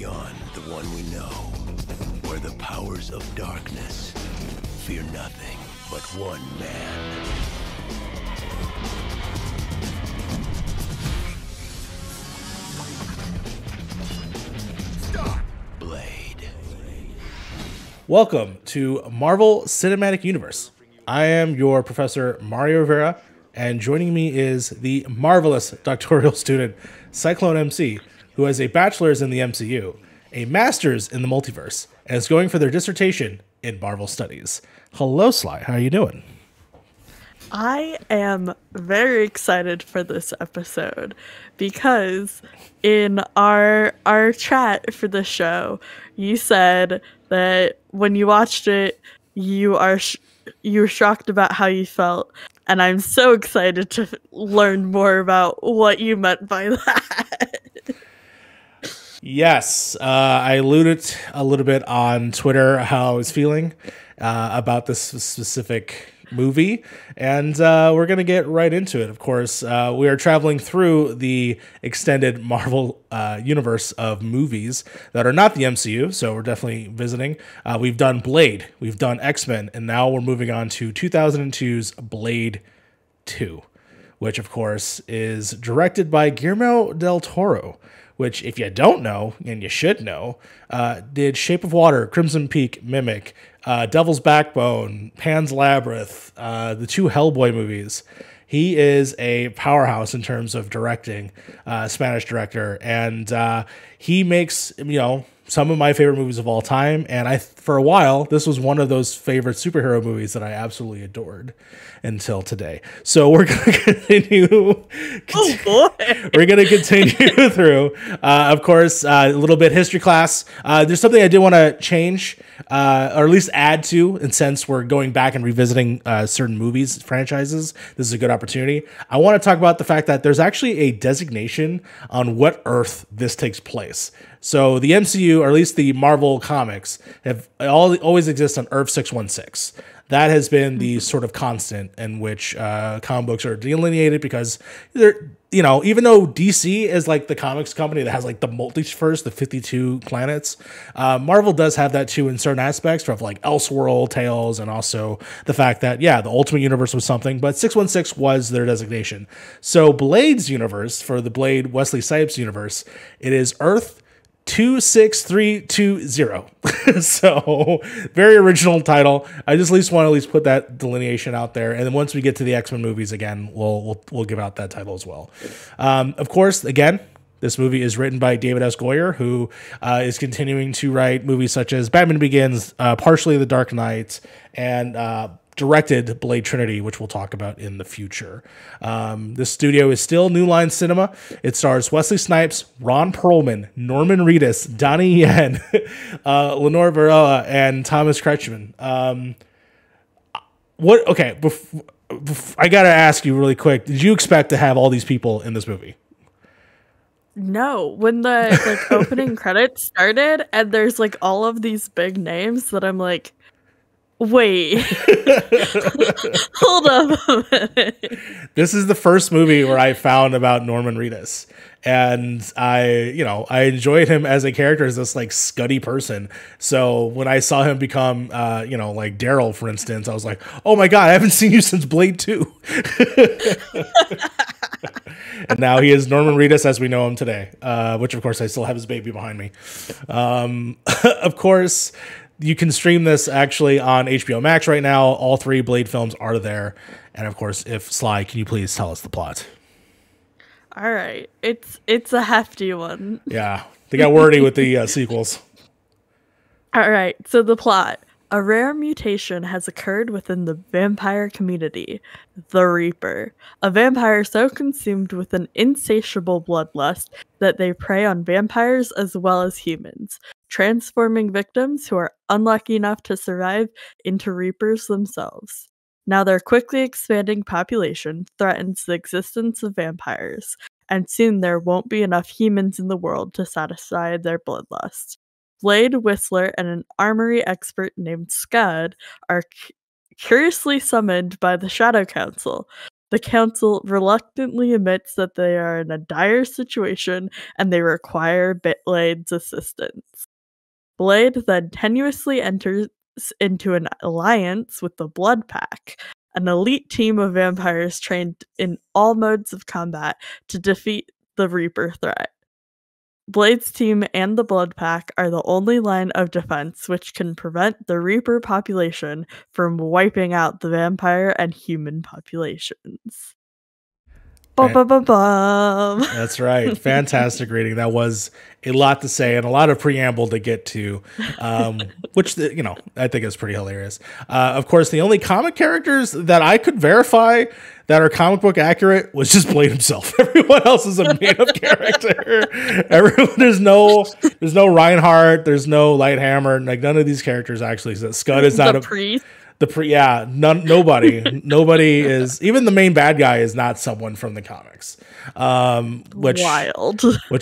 beyond the one we know, where the powers of darkness fear nothing but one man. Stop! Blade. Welcome to Marvel Cinematic Universe. I am your Professor Mario Rivera, and joining me is the marvelous doctoral student Cyclone MC, who has a bachelor's in the MCU, a master's in the multiverse, and is going for their dissertation in Marvel Studies. Hello, Sly. How are you doing? I am very excited for this episode because in our chat for the show, you said that when you watched it, you were shocked about how you felt, and I'm so excited to learn more about what you meant by that. Yes, I alluded a little bit on Twitter how I was feeling about this specific movie, and we're going to get right into it. Of course, we are traveling through the extended Marvel universe of movies that are not the MCU, so we're definitely visiting. We've done Blade, we've done X-Men, and now we're moving on to 2002's Blade 2, which, of course, is directed by Guillermo del Toro, which, if you don't know, and you should know, did Shape of Water, Crimson Peak, Mimic, Devil's Backbone, Pan's Labyrinth, the two Hellboy movies. He is a powerhouse in terms of directing, Spanish director, and he makes, some of my favorite movies of all time. And for a while, this was one of those favorite superhero movies that I absolutely adored until today. So we're going to continue. We're going to continue through. Of course, a little bit history class. There's something I did want to change, or at least add to, and since we're going back and revisiting certain movies, franchises, this is a good opportunity. I want to talk about the fact that there's actually a designation on what Earth this takes place. So the MCU, or at least the Marvel comics, have always exist on Earth 616. That has been the sort of constant in which comic books are delineated, because they're, even though DC is like the comics company that has like the multiverse, the 52 planets, Marvel does have that too in certain aspects, of like Elseworld tales, and also the fact that, the Ultimate Universe was something, but 616 was their designation. So Blade's universe, for the Blade Wesley Snipes universe, it is Earth 26320. So very original title. I just want to put that delineation out there, and then once we get to the X-Men movies again, we'll give out that title as well. Of course, again, this movie is written by David S. Goyer, who is continuing to write movies such as Batman Begins, partially The Dark Knight, and directed Blade Trinity, which we'll talk about in the future. This studio is still New Line Cinema. It stars Wesley Snipes, Ron Perlman, Norman Reedus, Donnie Yen, Lenore Varela, and Thomas Kretschmann. I gotta ask you really quick, did you expect to have all these people in this movie? No, when the opening credits started and there's all of these big names that I'm like, wait, hold up a minute. This is the first movie where I found about Norman Reedus, and I enjoyed him as a character, as this scuddy person. So when I saw him become, like Daryl, for instance, I was like, oh my God, I haven't seen you since Blade 2. And now he is Norman Reedus as we know him today, which of course I still have his baby behind me. Of course, you can stream this actually on HBO Max right now. All three Blade films are there. And of course, if Sly, can you please tell us the plot? All right. It's a hefty one. Yeah. They got wordy with the sequels. All right. So the plot. A rare mutation has occurred within the vampire community, the Reaper. A vampire so consumed with an insatiable bloodlust that they prey on vampires as well as humans, transforming victims who are unlucky enough to survive into Reapers themselves. Now their quickly expanding population threatens the existence of vampires, and soon there won't be enough humans in the world to satisfy their bloodlust. Blade, Whistler, and an armory expert named Scud are curiously summoned by the Shadow Council, The council reluctantly admits that they are in a dire situation and they require Blade's assistance. Blade then tenuously enters into an alliance with the Blood Pack, an elite team of vampires trained in all modes of combat to defeat the Reaper threat. Blade's team and the Blood Pack are the only line of defense which can prevent the Reaper population from wiping out the vampire and human populations. Bum. That's right. Fantastic reading. That was a lot to say and a lot of preamble to get to, which, I think is pretty hilarious. Of course, the only comic characters that I could verify that are comic book accurate was just Blade himself. Everyone else is a made-up character. There's no Reinhardt. There's no Lighthammer. Like, none of these characters actually. Scud is not a priest. Nobody is, even the main bad guy is not someone from the comics, which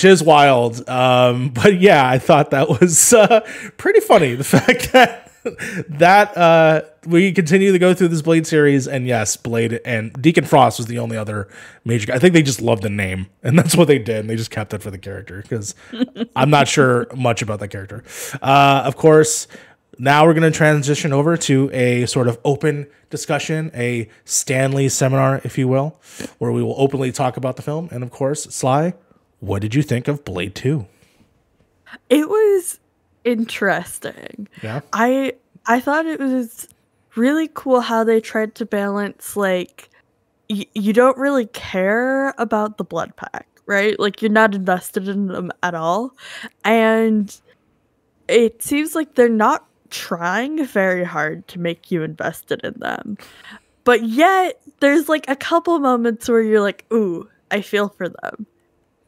is wild. But yeah, I thought that was pretty funny. The fact that we continue to go through this Blade series, and yes, Blade and Deacon Frost was the only other major guy. I think they just loved the name, and that's what they did. And they just kept it for the character because I'm not sure much about that character. Of course. Now we're going to transition over to a sort of open discussion, a Stanley seminar, if you will, where we will openly talk about the film. And of course, Sly, what did you think of Blade 2? It was interesting. Yeah. I thought it was really cool how they tried to balance, like, you don't really care about the Blood Pack, right? Like, you're not invested in them at all. And it seems like they're not trying very hard to make you invested in them, but yet there's like a couple moments where you're like, ooh, I feel for them.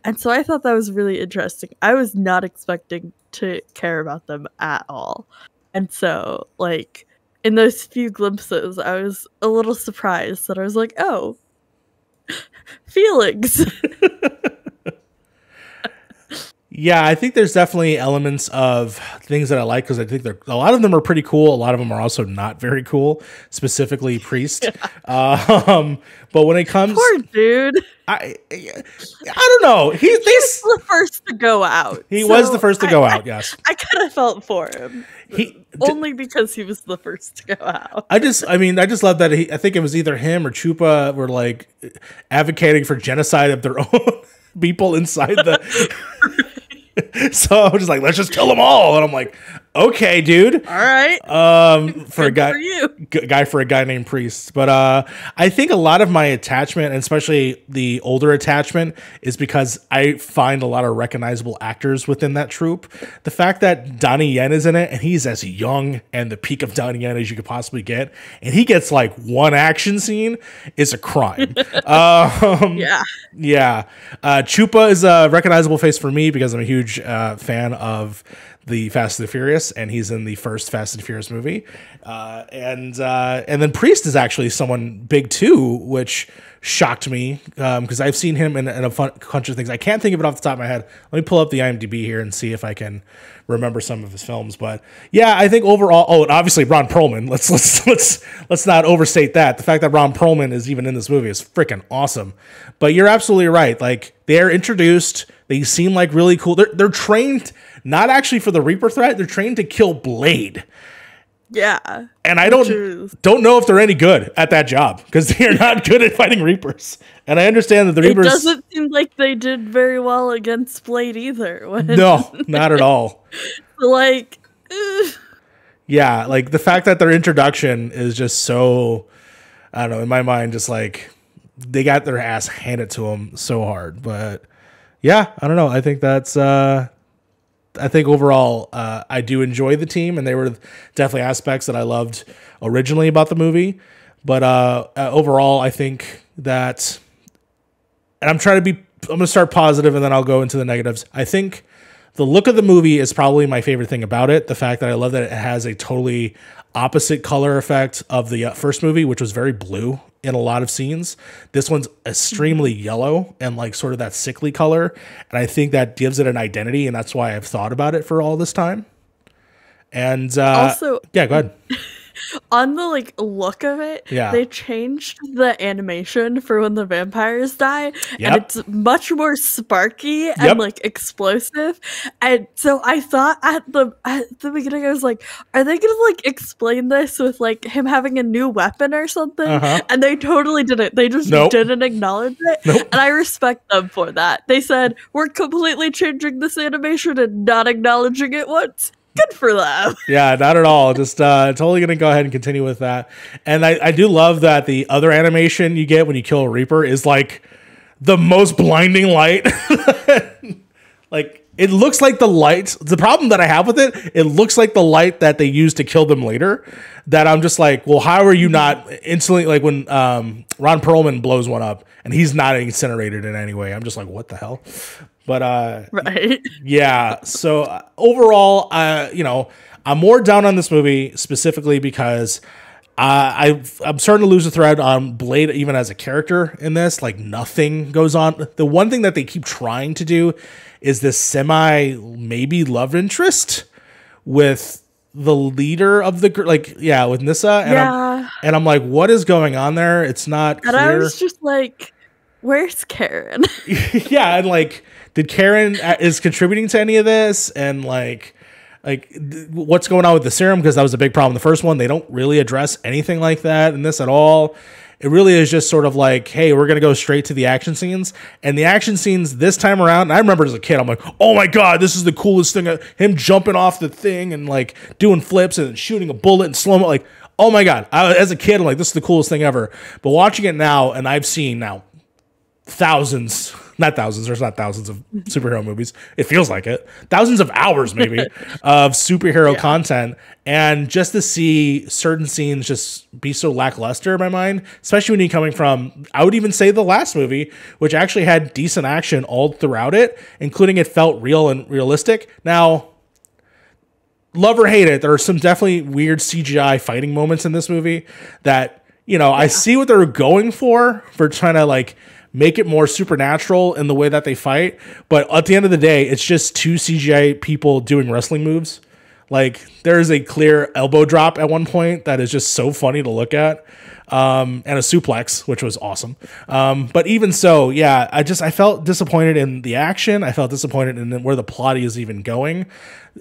And so I thought that was really interesting. I was not expecting to care about them at all, and so like in those few glimpses I was a little surprised that I was like, oh, feelings. Yeah, I think there's definitely elements of things that I like because I think a lot of them are pretty cool. A lot of them are also not very cool, specifically Priest. Yeah. But when it comes, poor dude, I don't know. He was the first to go out. He was the first to go out. Yes, I kind of felt for him. Only because he was the first to go out. I just love that I think it was either him or Chupa were like advocating for genocide of their own people inside the. So I was just like, let's just kill them all, and I'm like, okay, dude. All right. For a guy named Priest. But I think a lot of my attachment, and especially the older attachment, is because I find a lot of recognizable actors within that troupe. The fact that Donnie Yen is in it, and he's as young and the peak of Donnie Yen as you could possibly get, and he gets like one action scene, is a crime. Yeah. Chupa is a recognizable face for me because I'm a huge fan of the Fast and the Furious, and he's in the first Fast and the Furious movie. And then Priest is actually someone big too, which shocked me because I've seen him in a bunch of things. I can't think of it off the top of my head. Let me pull up the IMDb here and see if I can remember some of his films. But yeah, I think overall. Oh, and obviously Ron Perlman. Let's not overstate that. The fact that Ron Perlman is even in this movie is freaking awesome. But you're absolutely right. Like, they're introduced. They seem like really cool. They're trained not actually for the Reaper threat. They're trained to kill Blade. Yeah. And I don't know if they're any good at that job because they're not good at fighting Reapers. And I understand that the Reapers. It doesn't seem like they did very well against Blade either. No, not at all. Like, yeah, like the fact that their introduction is just so, I don't know, in my mind, just like they got their ass handed to them so hard. But yeah, I don't know. I think that's. I think overall, I do enjoy the team, and they were definitely aspects that I loved originally about the movie. But overall, I think that, and I'm going to start positive, and then I'll go into the negatives. I think the look of the movie is probably my favorite thing about it. The fact that I love that it has a totally opposite color effect of the first movie, which was very blue in a lot of scenes. This one's extremely yellow and like sort of that sickly color. And I think that gives it an identity. And that's why I've thought about it for all this time. And also, yeah, go ahead. on the like look of it, Yeah. they changed the animation for when the vampires die, and Yep. it's much more sparky and Yep. like explosive. And so I thought at the beginning, I was like, are they gonna like explain this with like him having a new weapon or something? And they totally didn't. They just Nope. didn't acknowledge it. Nope. And I respect them for that. They said, we're completely changing this animation and not acknowledging it once. Good for them. Yeah, not at all. Just totally gonna go ahead and continue with that. And I do love that the other animation you get when you kill a Reaper is like the most blinding light. Like it looks like the light. The problem that I have with it looks like the light that they use to kill them later. That I'm just like, well, how are you not instantly, like when Ron Perlman blows one up and he's not incinerated in any way. I'm just like, what the hell? But Right. yeah. So overall, you know, I'm more down on this movie specifically because I'm starting to lose the thread on Blade even as a character in this. Like nothing goes on. The one thing that they keep trying to do is this semi maybe love interest with the leader of the like with Nessa and I'm like, what is going on there? It's not clear. And I was just like, where's Karen? Yeah, and like, did Karen is contributing to any of this? And like what's going on with the serum? Because that was a big problem in the first one. They don't really address anything like that in this at all. It really is just sort of like, hey, we're going to go straight to the action scenes. And the action scenes this time around, and I remember as a kid, I'm like, oh my God, this is the coolest thing. Him jumping off the thing and like doing flips and shooting a bullet in slow-mo. Like, oh my God. As a kid, I'm like, this is the coolest thing ever. But watching it now, and I've seen now thousands, not thousands, there's not thousands of superhero movies. It feels like it. Thousands of hours maybe of superhero content. And just to see certain scenes just be so lackluster in my mind, especially when you're coming from, I would even say the last movie, which actually had decent action all throughout it, including it felt real and realistic. Now, love or hate it, there are some definitely weird CGI fighting moments in this movie that, you know, I see what they're going for trying to like make it more supernatural in the way that they fight. But at the end of the day, it's just two CGI people doing wrestling moves. Like there is a clear elbow drop at one point that is just so funny to look at. And a suplex, which was awesome. But even so, yeah, I felt disappointed in the action. I felt disappointed in where the plot is even going.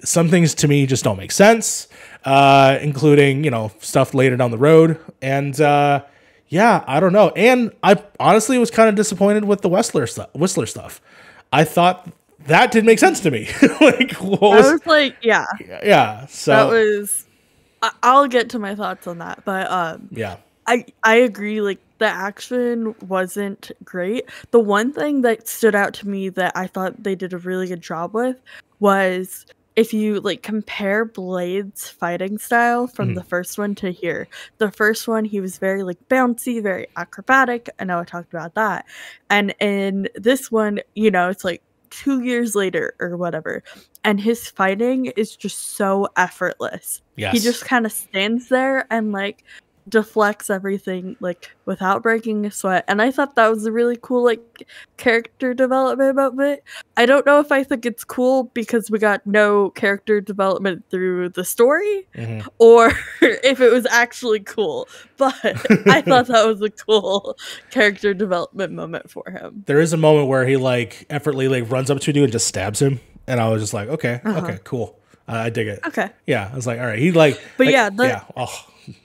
Some things to me just don't make sense, including, you know, stuff later down the road. And, yeah, I don't know. And I honestly was kind of disappointed with the Whistler stuff. I thought that didn't make sense to me. Like, what was, I was like, yeah. Yeah. So that was, I'll get to my thoughts on that. But, yeah. I agree, like, the action wasn't great. The one thing that stood out to me that I thought they did a really good job with was if you, like, compare Blade's fighting style from the first one to here. The first one, he was very, like, bouncy, very acrobatic. I know I talked about that. And in this one, you know, it's, like, 2 years later or whatever. And his fighting is just so effortless. Yes. He just kind of stands there and, like, deflects everything like without breaking a sweat, and I thought that was a really cool like character development moment. I don't know if I think it's cool because we got no character development through the story or if it was actually cool, but I thought that was a cool character development moment for him. There is a moment where he like effortlessly like runs up to a dude and just stabs him, and I was just like, okay, cool. I dig it. Okay. Yeah, I was like, all right. He like, but like, yeah,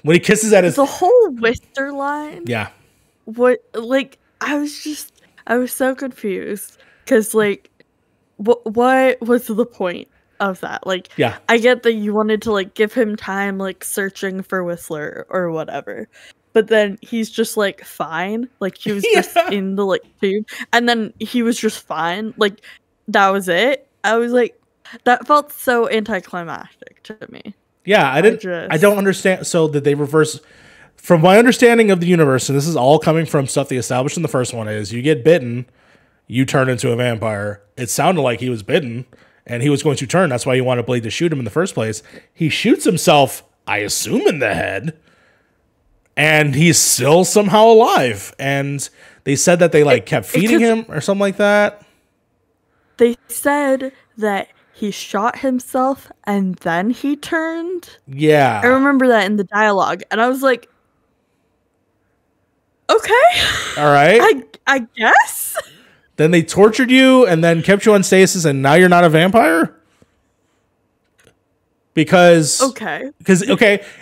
when he kisses at his the whole Whistler line. Yeah. What like I was so confused because like what was the point of that? Like, yeah, I get that you wanted to like give him time like searching for Whistler or whatever, but then he's just like fine, like he was just in the like tube, and then he was just fine, like that was it. I was like, that felt so anticlimactic to me. Yeah, I don't understand. So did they reverse? From my understanding of the universe, and this is all coming from stuff they established in the first one, is you get bitten, you turn into a vampire. It sounded like he was bitten, and he was going to turn. That's why you wanted Blade to shoot him in the first place. He shoots himself, I assume, in the head, and he's still somehow alive. And they said that they like kept feeding him or something like that. They said that he shot himself and then he turned. Yeah. I remember that in the dialogue, and I was like, okay. All right. I guess. Then they tortured you and then kept you on stasis, and now you're not a vampire? Because Okay.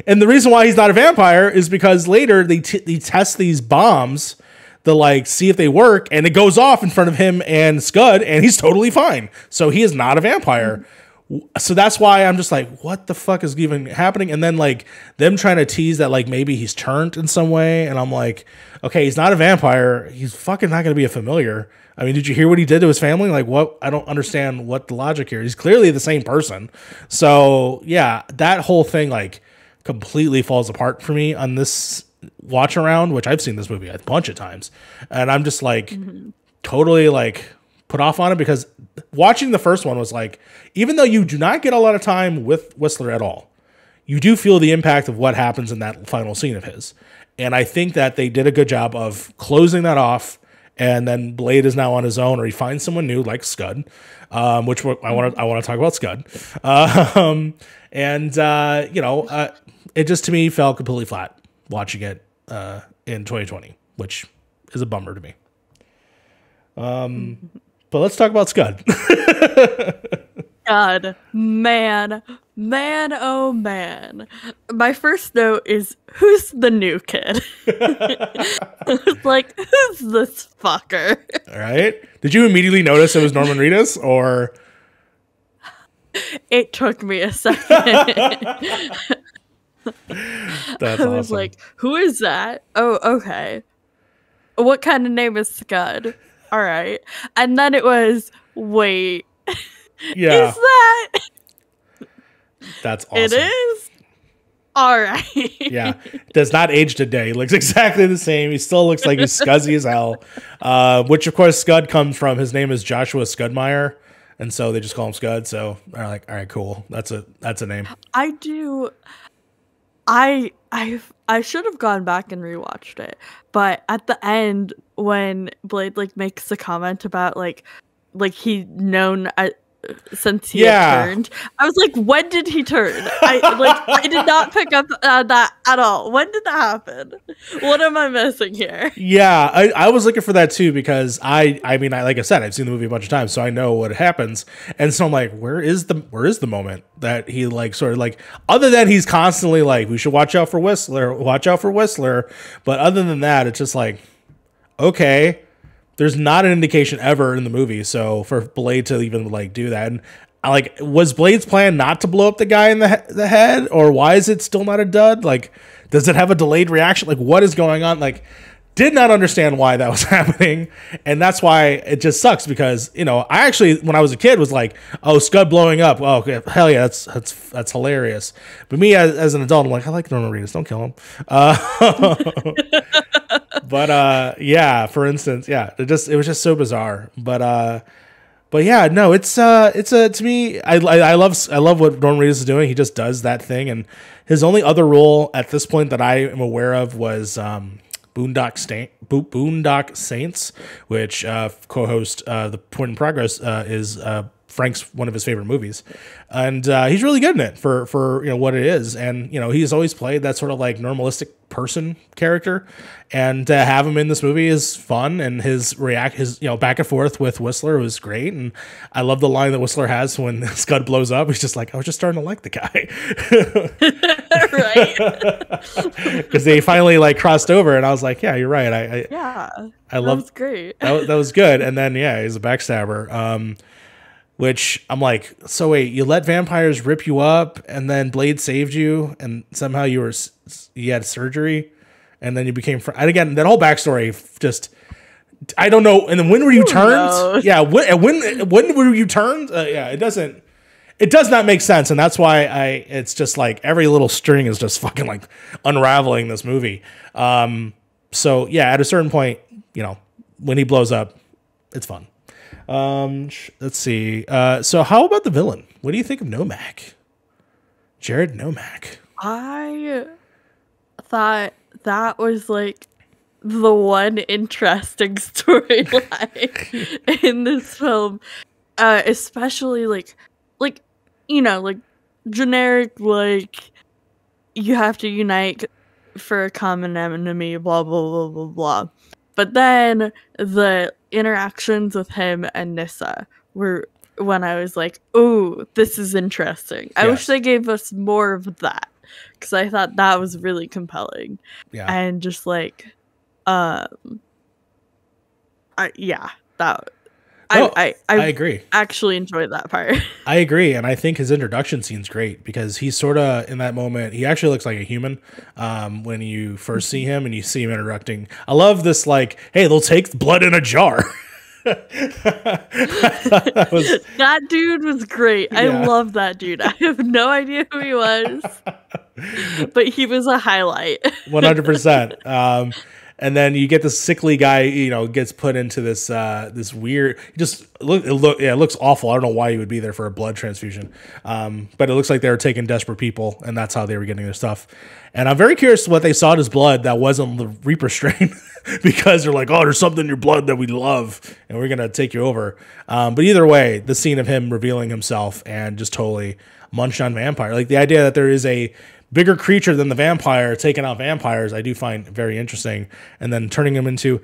And the reason why he's not a vampire is because later they test these bombs to like see if they work, and it goes off in front of him and Scud, and he's totally fine. So he is not a vampire. So that's why I'm just like, what the fuck is even happening? And then like them trying to tease that like maybe he's turned in some way, and I'm like, okay, he's not a vampire. He's fucking not gonna be a familiar. I mean, did you hear what he did to his family? Like, what? I don't understand what the logic here. He's clearly the same person. So yeah, that whole thing like completely falls apart for me on this watch around, which I've seen this movie a bunch of times, and I'm just like totally like put off on it, because watching the first one was like, even though you do not get a lot of time with Whistler at all, you do feel the impact of what happens in that final scene of his. And I think that they did a good job of closing that off. And then Blade is now on his own, or he finds someone new like Scud, which I want to talk about Scud. It just to me fell completely flat watching it in 2020, which is a bummer to me. But let's talk about Scud. God, man, oh man. My first note is, who's the new kid? It's like, who's this fucker? All right. Did you immediately notice it was Norman Reedus, or? It took me a second. That's I was awesome. like, who is that? Oh, okay. What kind of name is Scud? All right. And then it was, wait. Yeah. Is that? That's awesome. It is? All right. Yeah. Does not age today. He looks exactly the same. He still looks like he's scuzzy as hell. Which, of course, Scud comes from. His name is Joshua Scudmeyer. And so they just call him Scud. So they're like, all right, cool. That's a name. I do. I should have gone back and rewatched it. But at the end, when Blade like makes the comment about like he known since he had turned, I was like, when did he turn? I did not pick up that at all. When did that happen? What am I missing here? Yeah, I was looking for that too, because I mean, like I said, I've seen the movie a bunch of times, so I know what happens. And so I'm like, where is the moment that he like sort of like, other than he's constantly like, we should watch out for Whistler. But other than that, it's just like, okay. There's not an indication ever in the movie, so for Blade to even like do that, and like, was Blade's plan not to blow up the guy in the head, or why is it still not a dud? Like, does it have a delayed reaction? Like, what is going on? Like, did not understand why that was happening, and that's why it just sucks, because I actually, when I was a kid, was like, oh, Scud blowing up, oh, okay, hell yeah, that's hilarious. But me as an adult, I'm like, I like Norman Reedus, don't kill him. But yeah, for instance, yeah, it was just so bizarre. But yeah, no, it's to me, I love what Norman Reedus is doing. He just does that thing, and his only other role at this point that I am aware of was Boondock Saints, which co-host The Point in Progress is Frank's one of his favorite movies, and he's really good in it for what it is. And he's always played that sort of like normalistic person character, and to have him in this movie is fun. And his back and forth with Whistler was great, and I love the line that Whistler has when Scud blows up. He's just like, I was just starting to like the guy. Right. Because they finally like crossed over, and I was like, yeah, you're right. I love, that was great. that was good. And then he's a backstabber. Which I'm like, so wait, you let vampires rip you up, and then Blade saved you, and somehow you had surgery, and then you became and again, that whole backstory just, I don't know. And then when were you turned? Knows? Yeah, when were you turned? Yeah, it does not make sense, and that's why it's just like every little string is just fucking like unraveling this movie. So yeah, at a certain point, when he blows up, it's fun. Let's see. So how about the villain? What do you think of Nomak? Jared Nomak. I thought that was like the one interesting storyline in this film, especially like like, like generic, like you have to unite for a common enemy, blah, blah, blah, blah, blah. But then the interactions with him and Nissa were when I was like, oh, this is interesting. I wish they gave us more of that, because I thought that was really compelling. Yeah. And just like, I agree. Actually enjoyed that part. I agree, and I think his introduction scene's great because he's sort of in that moment. He actually looks like a human when you first see him, and you see him interacting. I love this, like, hey, they'll take blood in a jar. That dude was great. Yeah. I love that dude. I have no idea who he was, but he was a highlight. 100%. And then you get this sickly guy, gets put into this this weird. It looks awful. I don't know why he would be there for a blood transfusion, but it looks like they were taking desperate people, and that's how they were getting their stuff. And I'm very curious what they saw in his blood that wasn't the Reaper strain, because they're like, oh, there's something in your blood that we love, and we're gonna take you over. But either way, the scene of him revealing himself and just totally munched on vampire, like the idea that there is a bigger creature than the vampire taking out vampires, I do find very interesting. And then turning them into,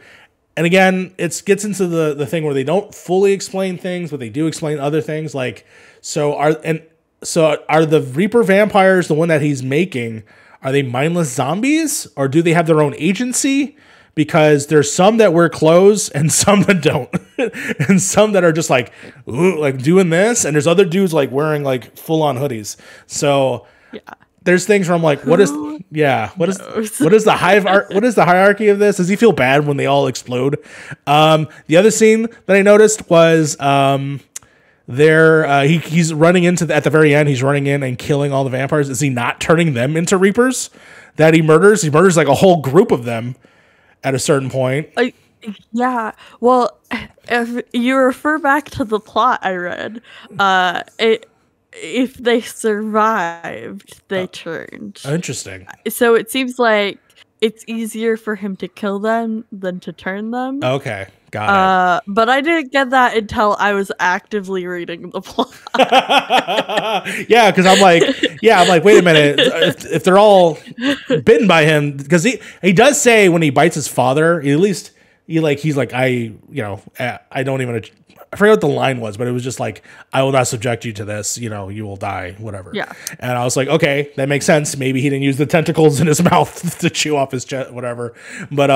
and again, it gets into the thing where they don't fully explain things, but they do explain other things. Like, so are the Reaper vampires, the one that he's making, are they mindless zombies, or do they have their own agency? Because there's some that wear clothes and some that don't, and some that are just like, ooh, like doing this, and there's other dudes like wearing like full on hoodies. So yeah. There's things where I'm like, what is the hierarchy of this? Does he feel bad when they all explode? The other scene that I noticed was he's running into at the very end. He's running in and killing all the vampires. Is he not turning them into Reapers that he murders? He murders like a whole group of them at a certain point. Yeah. Well, if you refer back to the plot I read, if they survived, they turned. Interesting. So it seems like it's easier for him to kill them than to turn them. Okay, got it. But I didn't get that until I was actively reading the plot. Yeah, because I'm like, wait a minute. If they're all bitten by him, because he does say when he bites his father, at least he's like, I don't even. I forget what the line was, but it was just like, I will not subject you to this. You will die, whatever. Yeah. And I was like, okay, that makes sense. Maybe he didn't use the tentacles in his mouth to chew off his chest, whatever. But,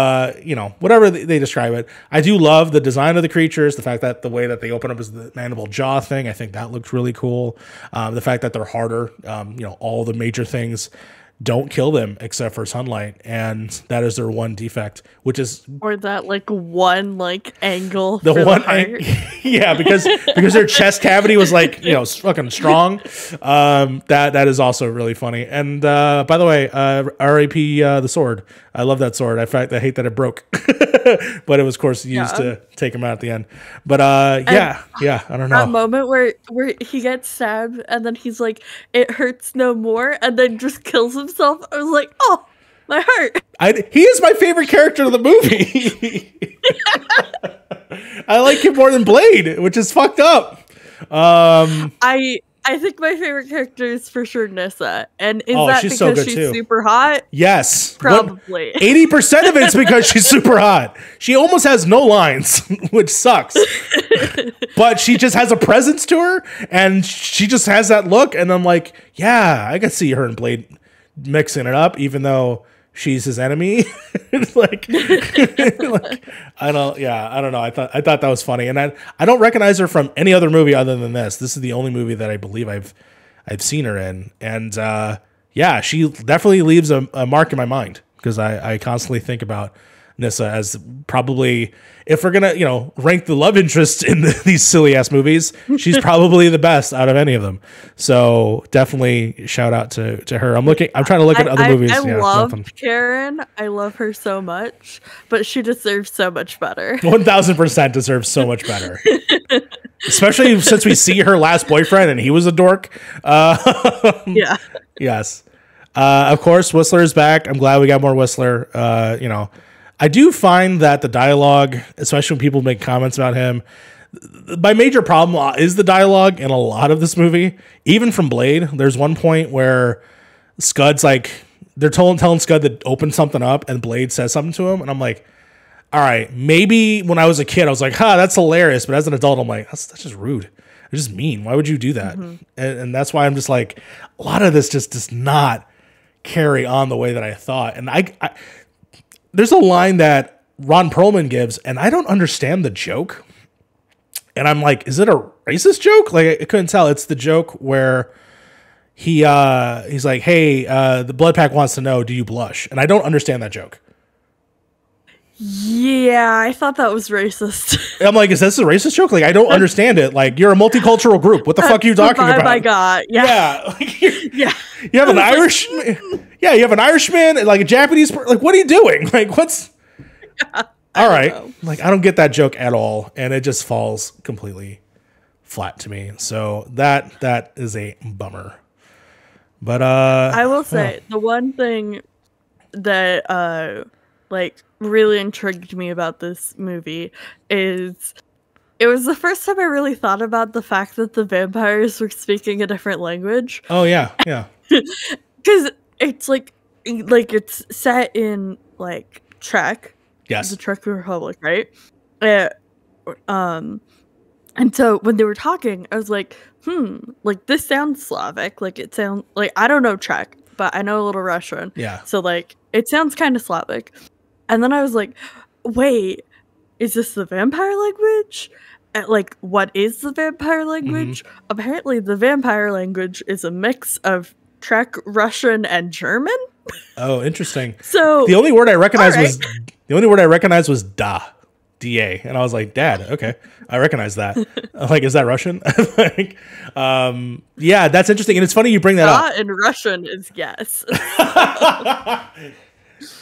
whatever they describe it. I do love the design of the creatures. The fact that the way that they open up is the mandible jaw thing. I think that looked really cool. The fact that they're harder, all the major things don't kill them except for sunlight, and that is their one defect, which is or that one angle the for one the heart. Yeah, because their chest cavity was fucking strong. That is also really funny. And by the way, R.I.P. The sword. I love that sword. In fact, I hate that it broke, but it was of course used to take him out at the end. But I don't know, that moment where he gets stabbed and then he's like, it hurts no more, and then just kills himself. I was like, oh, my heart. He is my favorite character of the movie. I like him more than Blade, which is fucked up. I think my favorite character is for sure Nessa. And is that she's because so good she's too. super hot? Yes. Probably. 80% of it's because she's super hot. She almost has no lines, which sucks. But she just has a presence to her, and she just has that look. And I'm like, yeah, I can see her and Blade mixing it up, even though she's his enemy. It's like, I don't know. I thought that was funny, and I don't recognize her from any other movie other than this. This is the only movie that I believe I've seen her in, and she definitely leaves a mark in my mind, because I constantly think about Nessa as probably, if we're gonna rank the love interest in these silly ass movies, she's probably the best out of any of them. So definitely shout out to her. I'm trying to look at other movies. I love Karen. I love her so much, but she deserves so much better. 1000% deserves so much better. Especially since we see her last boyfriend and he was a dork. Yeah. Yes. Of course, Whistler is back. I'm glad we got more Whistler. I do find that the dialogue, especially when people make comments about him, my major problem is the dialogue in a lot of this movie. Even from Blade, there's one point where Scud's like, they're telling Scud to open something up, and Blade says something to him, and I'm like, all right, maybe when I was a kid, I was like, that's hilarious. But as an adult, I'm like, that's just rude. It's just mean. Why would you do that? And that's why I'm just like, a lot of this just does not carry on the way that I thought. And I there's a line that Ron Perlman gives, and I don't understand the joke. And I'm like, is it a racist joke? Like, I couldn't tell. It's the joke where he's like, hey, the blood pack wants to know, do you blush? And I don't understand that joke. Yeah, I thought that was racist. I'm like, is this a racist joke? Like, I don't understand it. Like, you're a multicultural group. What the fuck are you talking about? I got. Yeah. Yeah. You have an Irish. Yeah, you have an Irishman, like a Japanese. Like, what are you doing? Like, what's? Yeah, all right. Like, I don't get that joke at all, and it just falls completely flat to me. So that is a bummer. But I will say the one thing that like really intrigued me about this movie is it was the first time I really thought about the fact that the vampires were speaking a different language. Oh yeah. Because it's like it's set in like Trek. Yes. The Trek Republic, right? And so when they were talking, I was like, like this sounds Slavic. Like it sounds like, I don't know Czech, but I know a little Russian. Yeah. So like it sounds kind of Slavic. And then I was like, wait, is this the vampire language? Like, what is the vampire language? Apparently the vampire language is a mix of Czech, Russian, and German. Oh, interesting. So the only word I recognized was da. DA, and I was like, Dad, okay, I recognize that. I'm like, is that Russian? Like, yeah, that's interesting, and it's funny you bring that up. In Russian is yes.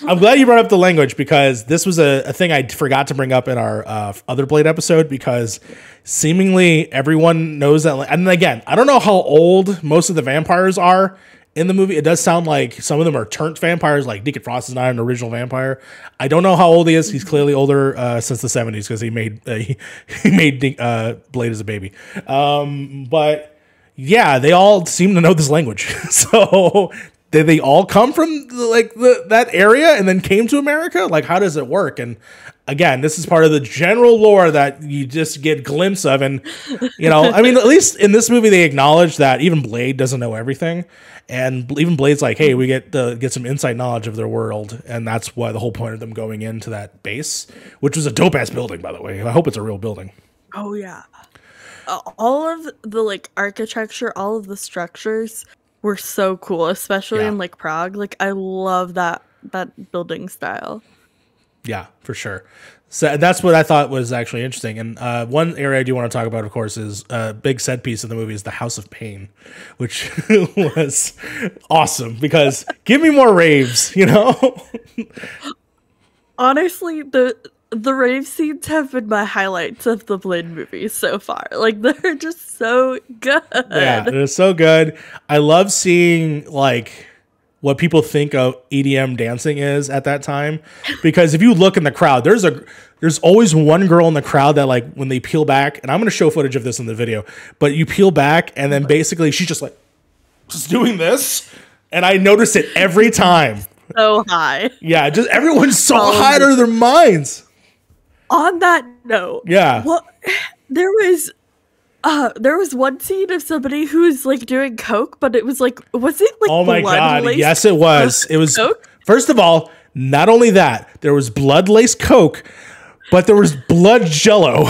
I'm glad you brought up the language, because this was a thing I forgot to bring up in our other Blade episode, because seemingly everyone knows that. And again, I don't know how old most of the vampires are in the movie. It does sound like some of them are turned vampires, like Deacon Frost is not an original vampire. I don't know how old he is. He's clearly older since the 70s, because he made Blade as a baby. But yeah, they all seem to know this language. So did they all come from like that area and then came to America? Like, how does it work? And again, this is part of the general lore that you just get a glimpse of. And, you know, I mean, at least in this movie, they acknowledge that even Blade doesn't know everything. And even Blade's like, hey, we get some inside knowledge of their world. And that's why the whole point of them going into that base, which was a dope ass building, by the way. I hope it's a real building. Oh, yeah. All of the like architecture, all of the structures were so cool, especially in like Prague. Like, I love that building style. Yeah, for sure. So that's what I thought was actually interesting. And one area I do want to talk about, of course, is a big set piece of the movie is the House of Pain, which was awesome, because give me more raves, you know? Honestly, the rave scenes have been my highlights of the Blade movies so far. Like, they're just so good. Yeah, they're so good. I love seeing like what people think of EDM dancing is at that time, because if you look in the crowd, there's always one girl in the crowd that, like, when they peel back, and I'm going to show footage of this in the video, but you peel back and then basically she's just like just doing this, and I notice it every time. So high. Yeah, just everyone's so high out of their minds. On that note, well, there was one scene of somebody who's like doing coke, but it was like, was it like, oh my god, laced? Yes, it was. It was coke? First of all, not only that, there was blood laced coke, but there was blood jello.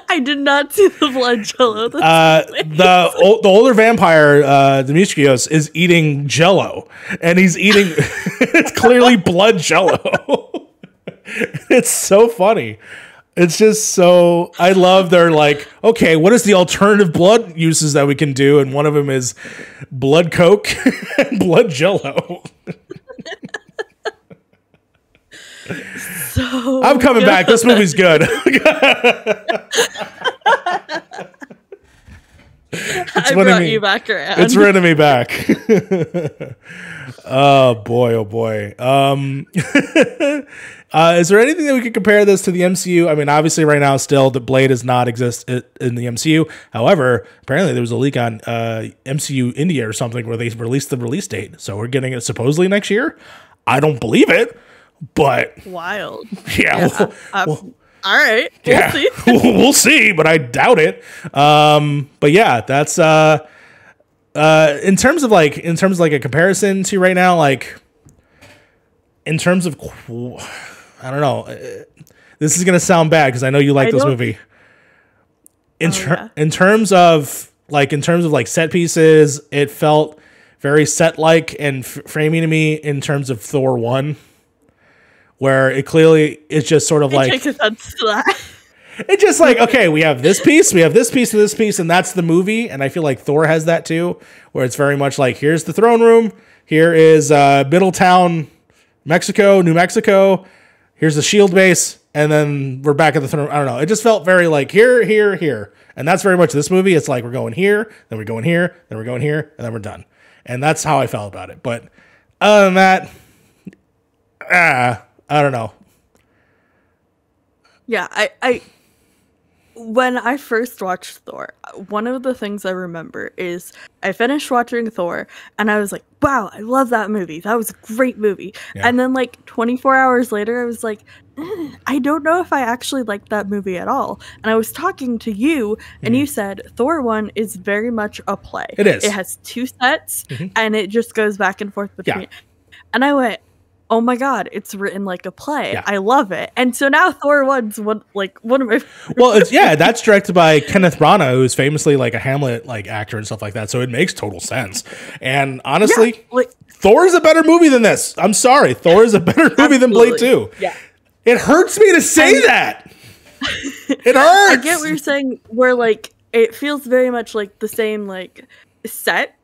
I did not see the blood jello. The older vampire, Demetrius, is eating jello, and he's eating it's clearly blood jello. It's so funny. It's just so, I love they're like, okay, what is the alternative blood uses that we can do? And one of them is blood coke and blood jello. So I'm coming back. This movie's good. It's I brought you back around. It's running me back. Oh boy. Is there anything that we could compare this to the MCU? I mean, obviously right now still the Blade does not exist in the MCU. However, apparently there was a leak on MCU India or something where they released the release date. So we're getting it supposedly next year. I don't believe it, but wild. Yeah. All right. We'll see. We'll see, but I doubt it. But yeah, that's in terms of like a comparison to right now, like in terms of I don't know. This is gonna sound bad because I know you like this movie. In terms of set pieces, it felt very set like and framing to me in terms of Thor 1, where it clearly is just sort of like take offense to that. It's just like, okay, we have this piece, and this piece, and that's the movie. And I feel like Thor has that too, where it's very much like, here's the throne room, here is Middletown, New Mexico, here's the shield base, and then we're back at the throne. I don't know. It just felt very like here. And that's very much this movie. It's like we're going here, then we're going here, then we're going here, and then we're done. And that's how I felt about it. But other than that, I don't know. Yeah, I when I first watched Thor, one of the things I remember is I finished watching Thor and I was like, wow, I love that movie. That was a great movie. Yeah. And then like 24 hours later, I was like, I don't know if I actually liked that movie at all. And I was talking to you and you said Thor 1 is very much a play. It is. It has 2 sets and it just goes back and forth between. Yeah. And I went, oh my god, it's written like a play. Yeah. I love it. And so now Thor 1's one of my well, that's directed by Kenneth Branagh, who's famously like a Hamlet like actor and stuff like that. So it makes total sense. And honestly, Thor is a better movie than this. I'm sorry. Thor is a better movie than Blade 2. Yeah. It hurts me to say that. It hurts. I get what you're saying, where like it feels very much like the same like set.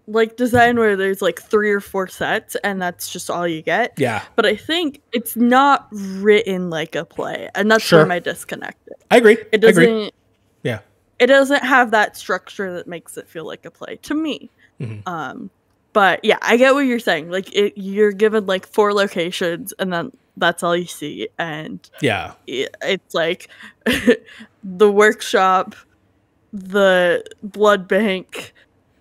Like design where there's like 3 or 4 sets and that's just all you get. Yeah. But I think it's not written like a play, and that's where my disconnect is. I agree. It doesn't. Yeah. It doesn't have that structure that makes it feel like a play to me. But yeah, I get what you're saying. Like you're given like 4 locations and then that's all you see, and yeah, it's like the workshop, the blood bank,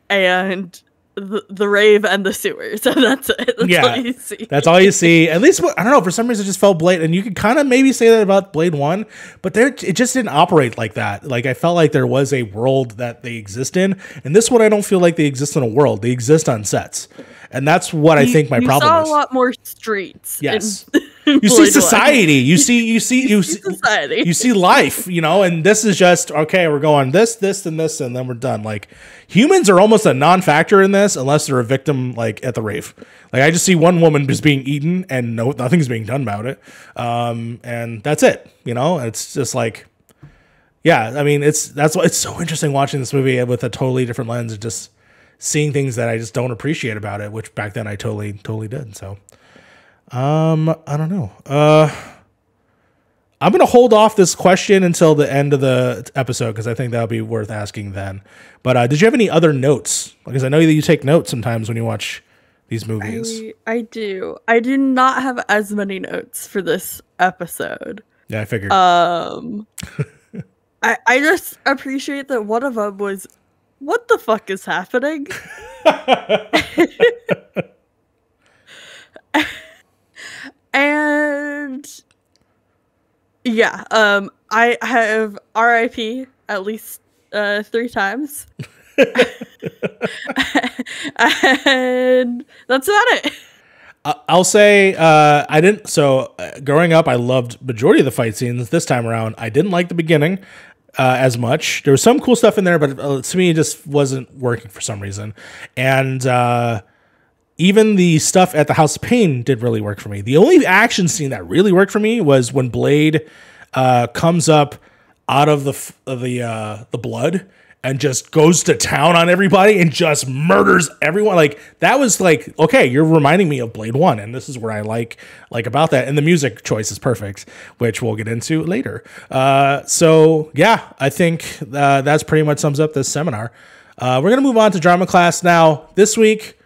and the rave and the sewers, and that's it. That's all you see. That's all you see. At least, I don't know, for some reason it just felt Blade, and you could kind of maybe say that about Blade 1, but it just didn't operate like that. Like, I felt like there was a world that they exist in, and this one I don't feel like they exist in a world. They exist on sets. And that's what I think my problem is. You saw a lot more streets. Yes. You see society. You see society. You see life, and this is just, okay, we're going this, and this, and then we're done. Like, humans are almost a non-factor in this unless they're a victim, like, at the rave. Like, I just see one woman just being eaten and nothing's being done about it. And that's it. It's just like, yeah, I mean, that's why it's so interesting watching this movie with a totally different lens, and just seeing things that I just don't appreciate about it, which back then I totally did. So, I don't know. I'm going to hold off this question until the end of the episode, because I think that'll be worth asking then. But did you have any other notes? Because I know that you take notes sometimes when you watch these movies. I do. I do not have as many notes for this episode. Yeah, I figured. I just appreciate that one of them was, what the fuck is happening? And yeah, I have RIP at least 3 times. And that's about it. I'll say I didn't. So growing up, I loved majority of the fight scenes. This time around, I didn't like the beginning as much. There was some cool stuff in there, but to me, it just wasn't working for some reason. And even the stuff at the House of Pain didn't really work for me. The only action scene that really worked for me was when Blade comes up out of the blood and just goes to town on everybody and just murders everyone. Like, that was like, okay, you're reminding me of Blade 1, and this is where I like about that. And the music choice is perfect, which we'll get into later. So yeah, I think that's pretty much sums up this seminar. We're going to move on to drama class now. This week,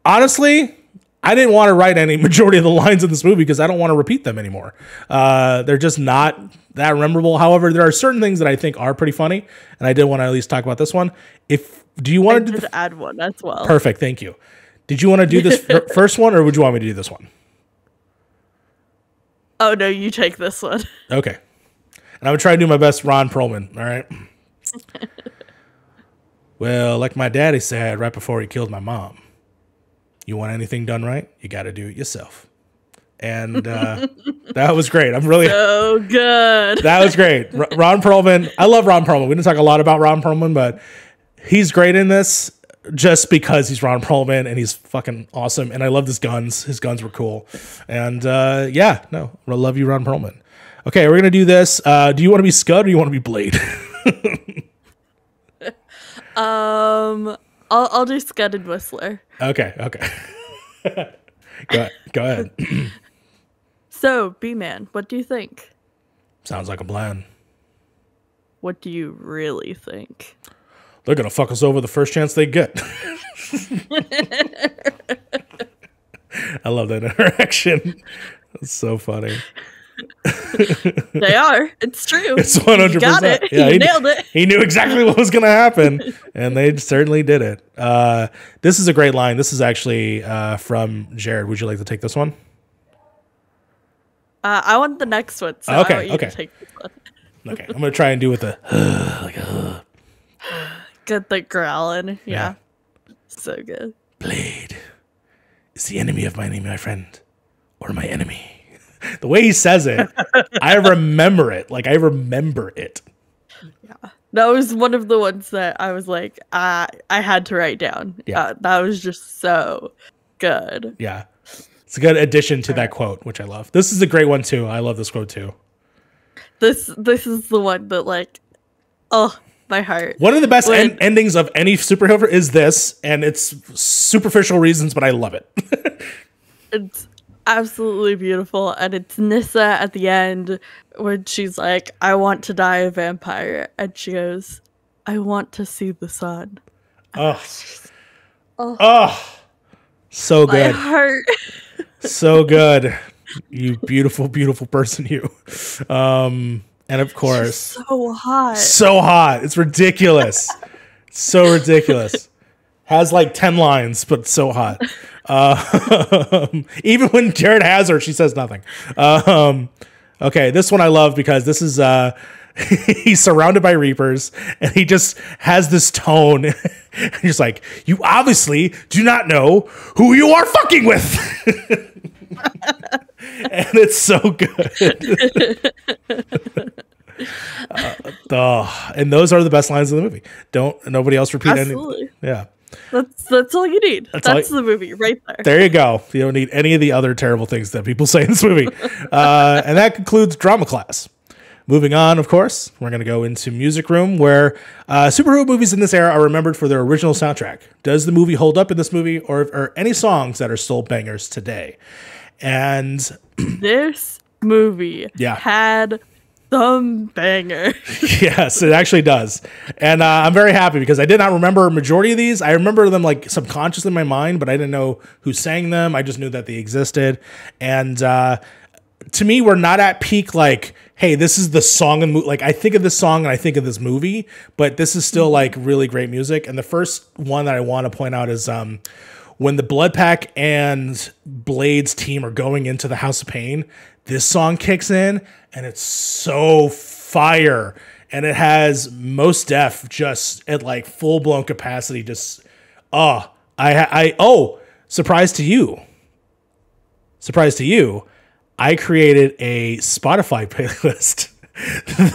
honestly, I didn't want to write any majority of the lines in this movie because I don't want to repeat them anymore. They're just not that memorable. However, there are certain things that I think are pretty funny, and I did want to at least talk about this one. Do you want to add one as well? Perfect, thank you. Did you want to do this first one, or would you want me to do this one? Oh no, you take this one. Okay, and I'm gonna try to do my best, Ron Perlman. All right. Well, like my daddy said right before he killed my mom, you want anything done right, you got to do it yourself. And that was great. I'm really so good. That was great. Ron Perlman. I love Ron Perlman. We didn't talk a lot about Ron Perlman, but he's great in this just because he's Ron Perlman and he's fucking awesome. And I love his guns. His guns were cool. And I love you, Ron Perlman. Okay, we're gonna do this. Do you want to be Scud or do you want to be Blade? I'll do Scud and Whistler. Okay. Go ahead. So, B-Man, what do you think? Sounds like a plan. What do you really think? They're gonna fuck us over the first chance they get. I love that interaction. That's so funny. They are. It's true. It's 100%. You got it. Yeah, you nailed it. He knew exactly what was going to happen, and they certainly did it. This is a great line. This is actually from Jared. Would you like to take this one? I want the next one. So okay. I want you to take this one. Okay. I'm going to try and do with the Get the growling. Yeah. So good. Blade is the enemy of my friend, or my enemy. The way he says it, I remember it. Like, I remember it. Yeah. That was one of the ones that I was like, I had to write down. Yeah. That was just so good. Yeah. It's a good addition to that quote, which I love. This is a great one, too. I love this quote, too. This is the one that, like, oh, my heart. One of the best endings of any superhero is this, and it's superficial reasons, but I love it. It's absolutely beautiful, and it's Nessa at the end when she's like, I want to die a vampire, and she goes, I want to see the sun. So good. My heart. So good. You beautiful, beautiful person, you. And of course, so hot. So hot. It's ridiculous. So ridiculous. Has like 10 lines, but so hot. Even when Jared has her, she says nothing. Okay, this one I love because this is he's surrounded by Reapers and he just has this tone. He's like, you obviously do not know who you are fucking with. And it's so good. And those are the best lines of the movie. Nobody else repeat anything. Yeah. That's all you need. That's the movie right there. There you go. You don't need any of the other terrible things that people say in this movie. And that concludes drama class. Moving on, of course, we're going to go into music room, where superhero movies in this era are remembered for their original soundtrack. Does the movie hold up in this movie, or any songs that are still bangers today? And this movie had some banger. Yes, it actually does. And I'm very happy because I did not remember a majority of these. I remember them like subconsciously in my mind, but I didn't know who sang them. I just knew that they existed. And to me, we're not at peak like, hey, this is the song and like I think of this song and I think of this movie, but this is still like really great music. And the first one that I want to point out is when the Blood Pack and Blade's team are going into the House of Pain, this song kicks in and it's so fire. And it has Mos Def just at like full blown capacity. Just, surprise to you. I created a Spotify playlist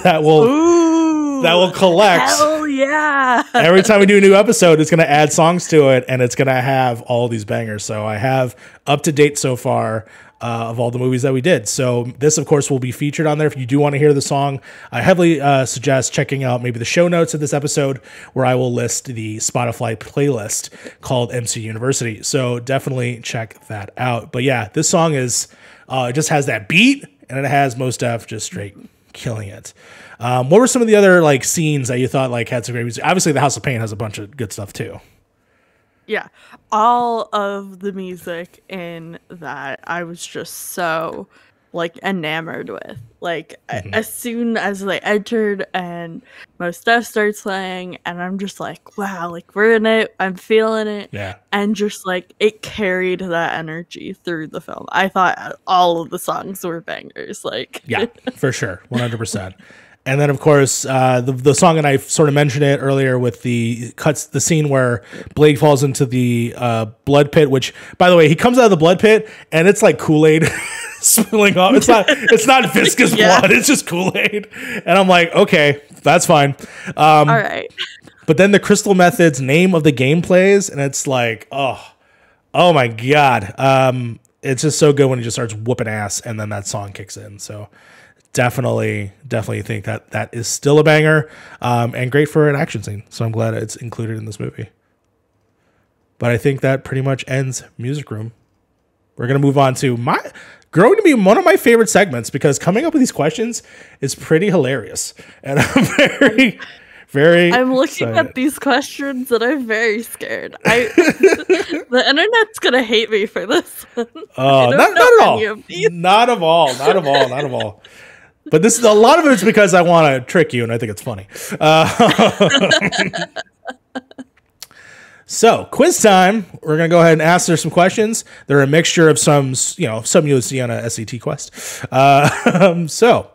that will collect. Hell yeah. Every time we do a new episode, it's going to add songs to it, and it's going to have all these bangers. So I have up to date so far of all the movies that we did. So this, of course, will be featured on there. If you do want to hear the song, I heavily suggest checking out maybe the show notes of this episode, where I will list the Spotify playlist called MC University. So definitely check that out. But yeah, this song is it just has that beat, and it has Mos Def just straight killing it. What were some of the other like scenes that you thought like had some great music? Obviously, the House of Pain has a bunch of good stuff too. Yeah, all of the music in that I was just so like enamored with. Like as soon as they entered and Most Def starts playing, and I'm just like, wow, like we're in it. I'm feeling it. Yeah. And just like it carried that energy through the film. I thought all of the songs were bangers. Like Yeah, for sure, 100%. And then, of course, the song, and I sort of mentioned it earlier with the scene where Blake falls into the blood pit. Which, by the way, he comes out of the blood pit, and it's like Kool-Aid spilling off. It's not viscous blood. It's just Kool-Aid. And I'm like, okay, that's fine. all right. But then the Crystal Method's Name of the Game plays, and it's like, oh my god, it's just so good when he just starts whooping ass, and then that song kicks in. So. Definitely think that is still a banger, and great for an action scene. So I'm glad it's included in this movie. But I think that pretty much ends Music Room. We're going to move on to growing to be one of my favorite segments, because coming up with these questions is pretty hilarious. And I'm I'm looking excited. At these questions and I'm very scared. The internet's going to hate me for this one. Oh, not at all. Not at all. But this is a lot of it's because I want to trick you, and I think it's funny. So, quiz time. We're going to go ahead and answer some questions. They're a mixture of some you would see on a SAT quest. So,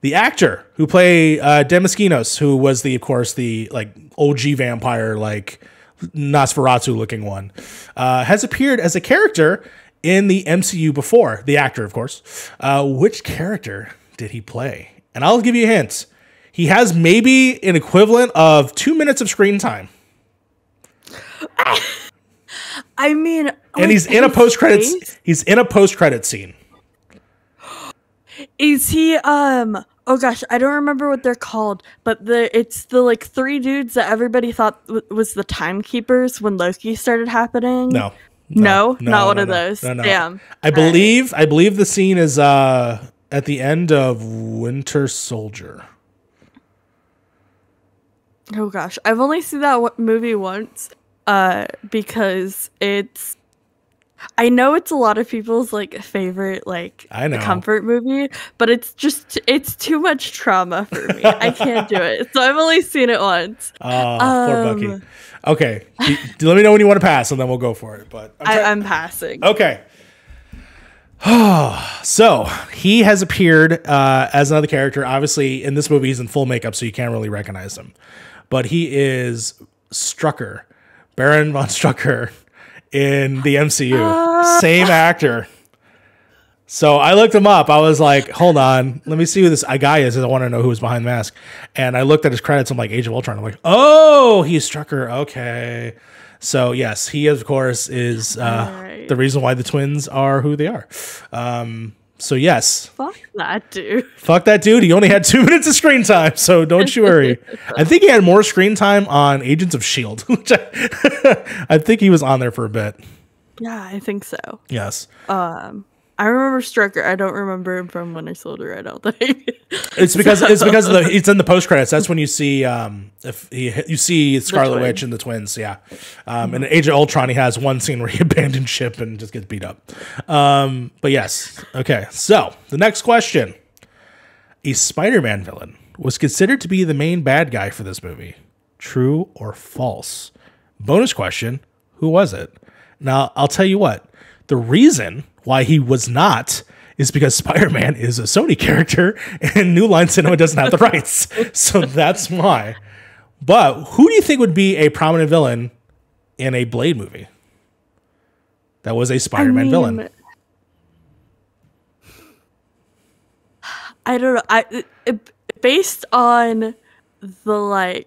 the actor who played Demaskinos, who was of course, the like OG vampire, like Nosferatu-looking one, has appeared as a character in the MCU before. The actor, of course. Which character did he play? And I'll give you a hint. He has maybe an equivalent of 2 minutes of screen time. I mean, and he's in a post-credits. He's in a post-credit scene. Is he? Oh gosh, I don't remember what they're called, but it's the like 3 dudes that everybody thought was the timekeepers when Loki started happening. No, not one of those. No. Damn. I believe the scene is at the end of Winter Soldier. Oh gosh, I've only seen that movie once, because I know it's a lot of people's like favorite comfort movie, but it's too much trauma for me. I can't do it. So I've only seen it once. Poor Bucky. Okay, let me know when you want to pass, and then we'll go for it. But I'm passing. Okay. So he has appeared as another character. Obviously, in this movie, he's in full makeup, so you can't really recognize him. But he is Strucker, Baron von Strucker, in the MCU. Same actor. So I looked him up. I was like, hold on, let me see who this guy is. I want to know who was behind the mask. And I looked at his credits. I'm like, Age of Ultron. I'm like, oh, he's Strucker. Okay. So yes, he of course is the reason why the twins are who they are. So yes. Fuck that dude. Fuck that dude. He only had 2 minutes of screen time, so don't you worry. I think he had more screen time on Agents of S.H.I.E.L.D., which I think he was on there for a bit. Yeah, I think so. Yes. I remember Strucker. I don't remember him from Winter Soldier, I don't think. It's because it's in the post credits. That's when you see you see Scarlet Witch and the twins. Yeah. In Age of Ultron, he has one scene where he abandons ship and just gets beat up. But yes. Okay. So the next question: a Spider-Man villain was considered to be the main bad guy for this movie. True or false? Bonus question: who was it? Now I'll tell you what. The reason why he was not is because Spider-Man is a Sony character and New Line Cinema doesn't have the rights. So that's why. But who do you think would be a prominent villain in a Blade movie that was a Spider-Man villain? I don't know. Based on the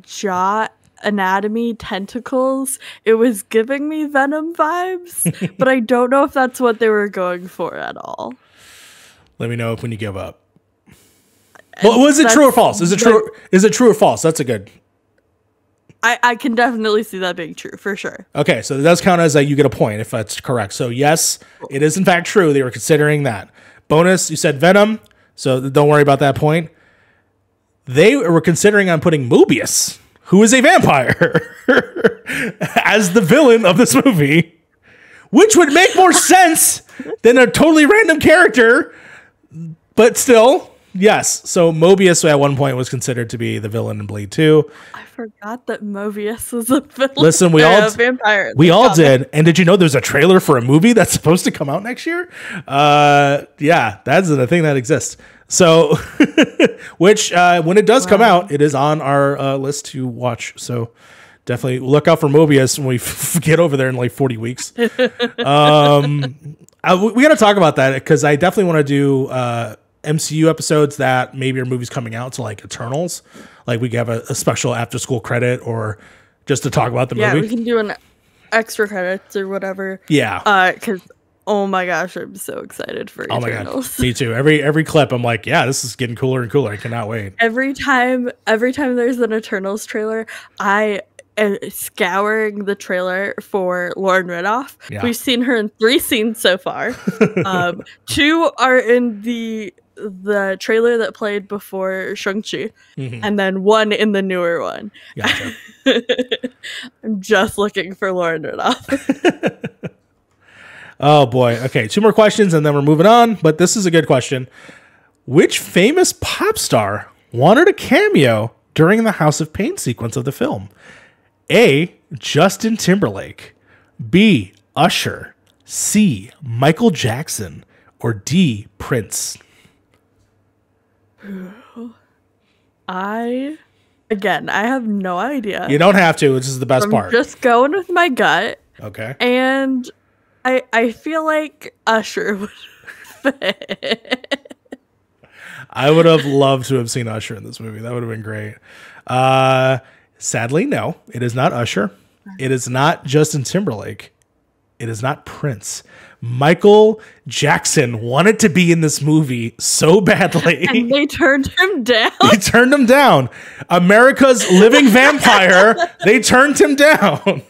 jaw anatomy tentacles, it was giving me Venom vibes, but I don't know if that's what they were going for at all. Let me know when you give up. Well, was it true or false? Is it true? Is it true or false? That's a good. I can definitely see that being true for sure. Okay, so it does count as you get a point if that's correct. So yes, it is in fact true. They were considering that. Bonus, you said Venom. So don't worry about that point. They were considering on putting Mobius, who is a vampire, as the villain of this movie, which would make more sense than a totally random character. But still, yes. So Mobius at one point was considered to be the villain in Blade 2. I forgot that Mobius was a villain. Listen, we all vampire. We all did. And did you know there's a trailer for a movie that's supposed to come out next year? Yeah, that's the thing that exists. So, which when it does come out, it is on our list to watch. So definitely look out for Mobius when we get over there in like 40 weeks. We got to talk about that because I definitely want to do MCU episodes that maybe are movies coming out, so like Eternals, like we could have a special after school credit or just to talk about the movie. Yeah, we can do an extra credits or whatever. Yeah. Because oh my gosh, I'm so excited for Eternals. Oh my god, me too. Every clip, I'm like, yeah, this is getting cooler and cooler. I cannot wait. Every time there's an Eternals trailer, I am scouring the trailer for Lauren Ridloff. Yeah. We've seen her in 3 scenes so far. 2 are in the trailer that played before Shang-Chi, and then 1 in the newer one. Gotcha. I'm just looking for Lauren Ridloff. Oh boy. Okay, 2 more questions and then we're moving on. But this is a good question. Which famous pop star wanted a cameo during the House of Pain sequence of the film? A. Justin Timberlake. B. Usher. C. Michael Jackson. Or D. Prince. I have no idea. You don't have to, which is the best I'm part. just going with my gut. Okay. And I feel like Usher would fit. I would have loved to have seen Usher in this movie. That would have been great. Sadly, no. It is not Usher. It is not Justin Timberlake. It is not Prince. Michael Jackson wanted to be in this movie so badly. And they turned him down. They turned him down. America's living vampire. They turned him down.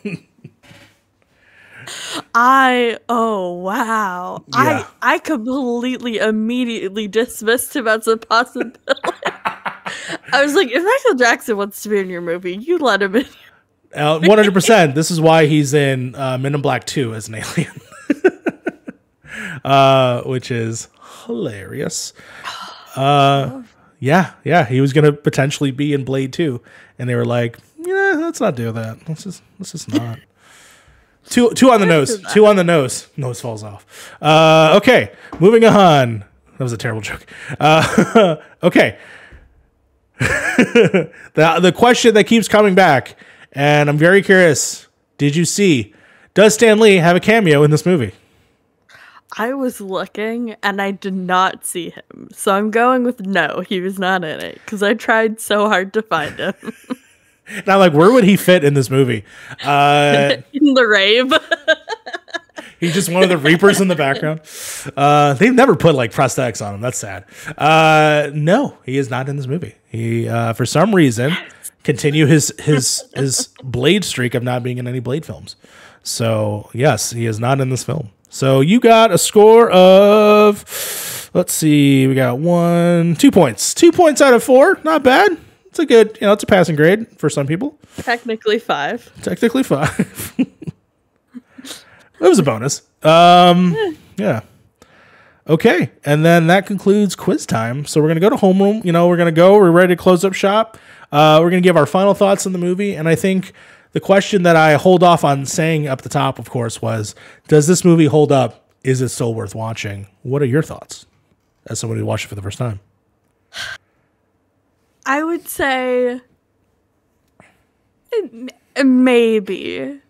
Oh wow. Yeah. I completely immediately dismissed him as a possibility. I was like, if Michael Jackson wants to be in your movie, you let him in. 100%. This is why he's in Men in Black 2 as an alien. Which is hilarious. Yeah, he was gonna potentially be in Blade 2, and they were like, "Yeah, let's not do that. Let's just not." Two on the nose. 2 on the nose. Nose falls off. Okay, moving on. That was a terrible joke. Okay. The question that keeps coming back, and I'm very curious. Does Stan Lee have a cameo in this movie? I was looking and I did not see him. So I'm going with no, he was not in it. Because I tried so hard to find him. And I'm like, where would he fit in this movie? In the rave. He's just one of the Reapers in the background. They've never put like prosthetics on him. That's sad. No, he is not in this movie. He, for some reason, continue his Blade streak of not being in any Blade films. So yes, he is not in this film. So you got a score of, let's see, we got 2 points. 2 points out of 4. Not bad. It's a good, it's a passing grade for some people. Technically 5. Technically 5. It was a bonus. Yeah. Okay. And then that concludes quiz time. So we're going to go to homeroom. We're ready to close up shop. We're going to give our final thoughts on the movie. And I think the question that I hold off on saying up the top, of course, was, does this movie hold up? Is it still worth watching? What are your thoughts as somebody who watched it for the first time? I would say maybe.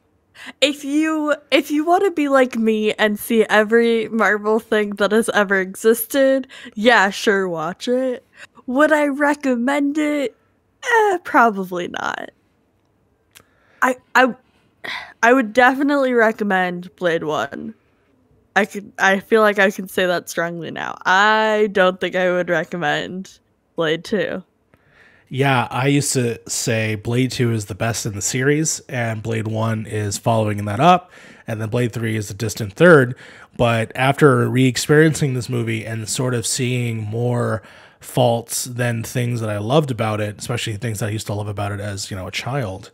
If you want to be like me and see every Marvel thing that has ever existed, yeah, sure, watch it. Would I recommend it? Probably not. I would definitely recommend Blade 1. I feel like I can say that strongly now. I don't think I would recommend Blade 2. Yeah, I used to say Blade 2 is the best in the series, and Blade 1 is following that up, and then Blade 3 is the distant third. But after re experiencing this movie and sort of seeing more faults than things that I loved about it, especially things that I used to love about it as, a child,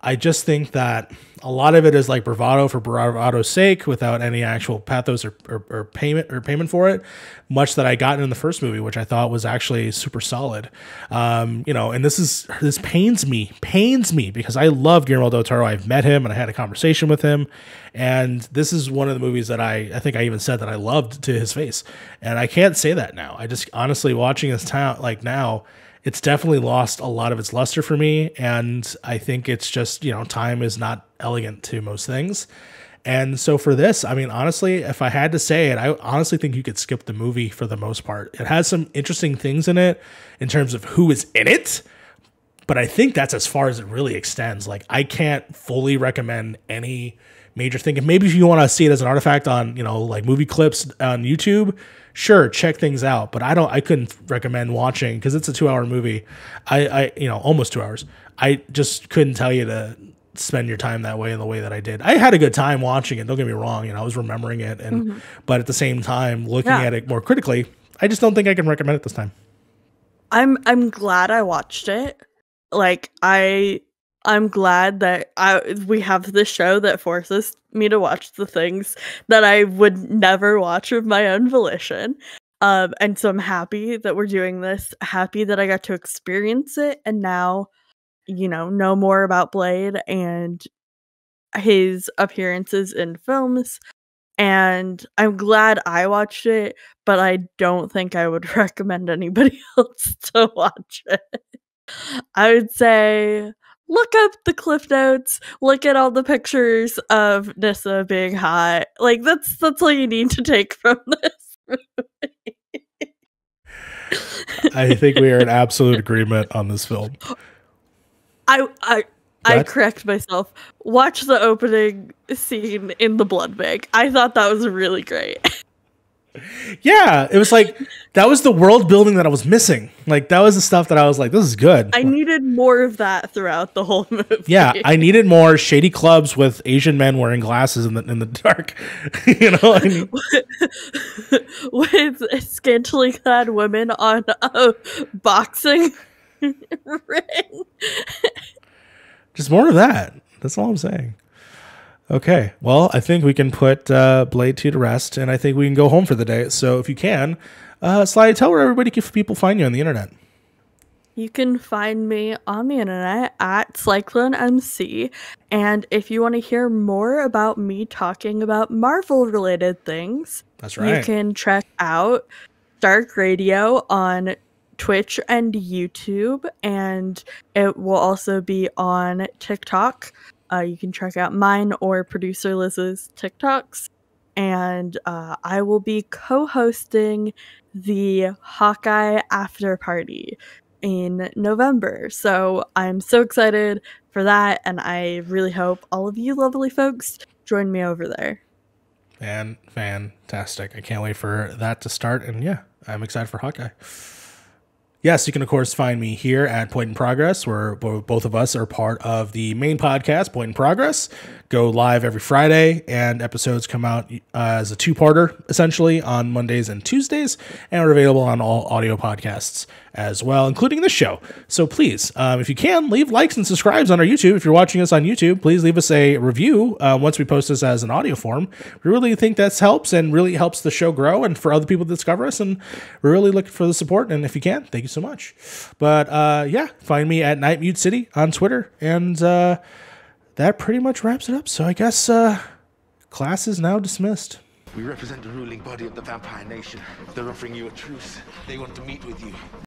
I just think that a lot of it is like bravado for bravado's sake without any actual pathos or payment for it, much that I got in the first movie, which I thought was actually super solid. And this pains me because I love Guillermo del Toro. I've met him and I had a conversation with him. And this is one of the movies that I think I even said that I loved to his face. And I can't say that now. I just honestly watching this now, it's definitely lost a lot of its luster for me. And I think it's just, time is not elegant to most things. And so for this, I mean, honestly, if I had to say it, I honestly think you could skip the movie for the most part. It has some interesting things in it in terms of who is in it, but I think that's as far as it really extends. Like, I can't fully recommend any major thing. And maybe if you want to see it as an artifact on, like movie clips on YouTube, sure, check things out. But I couldn't recommend watching, because it's a 2-hour movie. Almost 2 hours. I just couldn't tell you to spend your time that way in the way that I did. I had a good time watching it. Don't get me wrong. I was remembering it, but at the same time, looking at it more critically, I just don't think I can recommend it this time. I'm glad I watched it. Like, I'm glad that we have this show that forces me to watch the things that I would never watch of my own volition. And so I'm happy that we're doing this, happy that I got to experience it, and now, know more about Blade and his appearances in films. And I'm glad I watched it, but I don't think I would recommend anybody else to watch it. I would say look up the cliff notes, look at all the pictures of Nessa being hot. Like, that's all you need to take from this movie. I think we are in absolute agreement on this film. I correct myself. Watch the opening scene in the blood bank. I thought that was really great. Yeah, it was like, that was the world building that I was missing. Like, that was the stuff that I was like, this is good. I needed more of that throughout the whole movie. Yeah, I needed more shady clubs with Asian men wearing glasses in the dark. With scantily clad women on a boxing ring. Just more of that. That's all I'm saying. Okay, well, I think we can put Blade 2 to rest, and I think we can go home for the day. So if you can, Sly, tell where people find you on the internet. You can find me on the internet at SlycloneMC, and if you want to hear more about me talking about Marvel-related things, that's right, you can check out Dark Radio on Twitch and YouTube, and it will also be on TikTok. You can check out mine or producer Liz's TikToks. And I will be co-hosting the Hawkeye After Party in November. So I'm so excited for that. And I really hope all of you lovely folks join me over there. Fantastic. I can't wait for that to start. And yeah, I'm excited for Hawkeye. Yes, you can, of course, find me here at Point in Progress, where both of us are part of the main podcast, Point in Progress. Go live every Friday, and episodes come out as a two-parter, essentially, on Mondays and Tuesdays, and are available on all audio podcasts as well, including this show. So please, if you can, leave likes and subscribes on our YouTube. If you're watching us on YouTube, please leave us a review once we post this as an audio form. We really think that helps and really helps the show grow and for other people to discover us, and we're really looking for the support. And if you can, thank you so much. But yeah, find me at Night Mute City on Twitter, and that pretty much wraps it up. So I guess class is now dismissed. We represent the ruling body of the vampire nation. They're offering you a truce. They want to meet with you.